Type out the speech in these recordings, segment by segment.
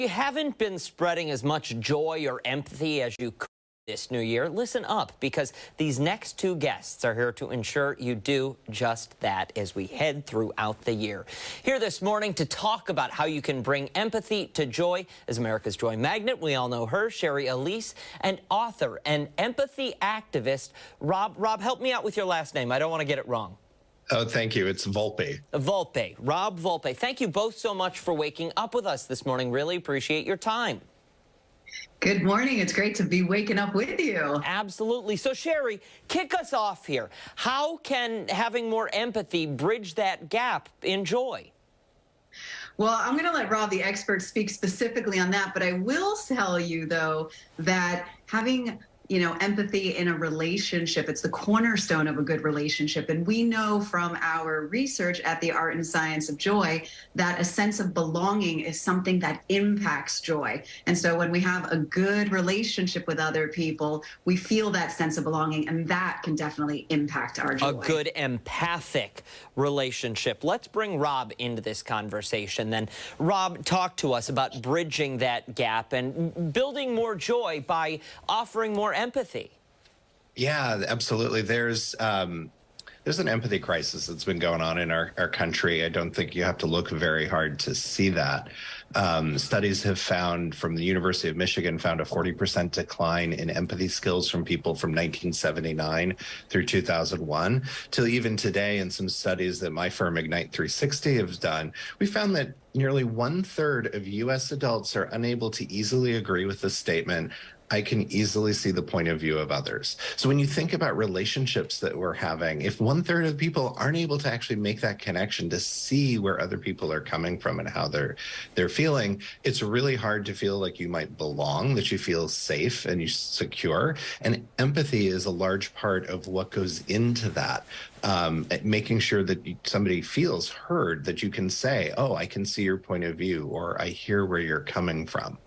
You haven't been spreading as much joy or empathy as you could this new year. Listen up, because these next two guests are here to ensure you do just that as we head throughout the year. Here this morning to talk about how you can bring empathy to joy is America's Joy Magnet. We all know her, Sherry Elise, and author and empathy activist, Rob. Rob, help me out with your last name. I don't want to get it wrong. Oh, thank you. It's Volpe. Volpe. Rob Volpe. Thank you both so much for waking up with us this morning. Really appreciate your time. Good morning. It's great to be waking up with you. Absolutely. So, Sherry, kick us off here. How can having more empathy bridge that gap in joy? Well, I'm going to let Rob, the expert, speak specifically on that. But I will tell you, though, that having empathy in a relationship, it's the cornerstone of a good relationship. And we know from our research at the Art and Science of Joy that a sense of belonging is something that impacts joy. And so when we have a good relationship with other people, we feel that sense of belonging, and that can definitely impact our joy. A good empathic relationship. Let's bring Rob into this conversation then. Rob, talk to us about bridging that gap and building more joy by offering more empathy. Yeah, absolutely. There's an empathy crisis that's been going on in our country. I don't think you have to look very hard to see that. Studies have found, from the University of Michigan, found a 40% decline in empathy skills from people from 1979 through 2001 till even today. In some studies that my firm Ignite 360 has done, we found that nearly 1/3 of U.S. adults are unable to easily agree with the statement, I can easily see the point of view of others. So when you think about relationships that we're having, if 1/3 of people aren't able to actually make that connection to see where other people are coming from and how they're feeling, it's really hard to feel like you might belong, that you feel safe and you're secure. And empathy is a large part of what goes into that. Making sure that somebody feels heard, that you can say, oh, I can see your point of view, or I hear where you're coming from.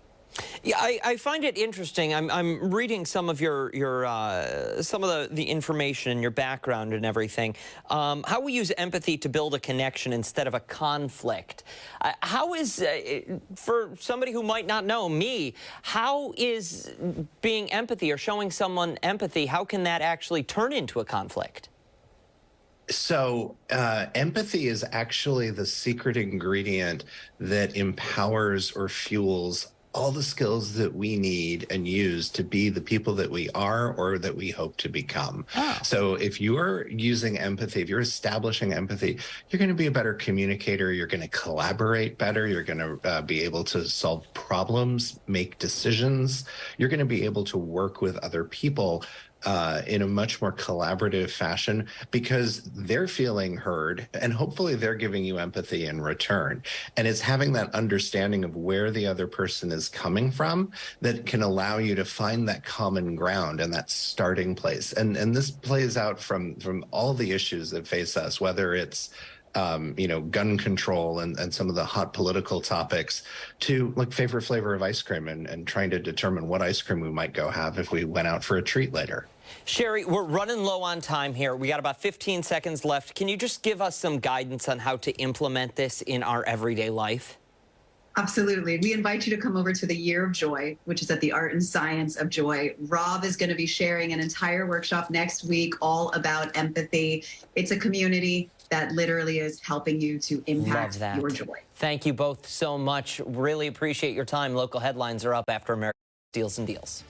Yeah, I find it interesting. I'm reading some of some of the information in your background and everything. How we use empathy to build a connection instead of a conflict. How is, for somebody who might not know me, how is being empathy or showing someone empathy, how can that actually turn into a conflict? So empathy is actually the secret ingredient that empowers or fuels all the skills that we need and use to be the people that we are or that we hope to become. Oh. So if you're using empathy, if you're establishing empathy, you're going to be a better communicator. You're going to collaborate better. You're going to be able to solve problems, make decisions. You're going to be able to work with other people in a much more collaborative fashion because they're feeling heard and hopefully they're giving you empathy in return. And it's having that understanding of where the other person is coming from that can allow you to find that common ground and that starting place. And this plays out from all the issues that face us, whether it's gun control and some of the hot political topics, to like favorite flavor of ice cream and trying to determine what ice cream we might go have if we went out for a treat later. Sherry, we're running low on time here. We got about 15 seconds left. Can you just give us some guidance on how to implement this in our everyday life? Absolutely. We invite you to come over to the Year of Joy, which is at the Art and Science of Joy. Rob is going to be sharing an entire workshop next week all about empathy. It's a community that literally is helping you to impact your joy. Thank you both so much. Really appreciate your time. Local headlines are up after American Deals and Deals.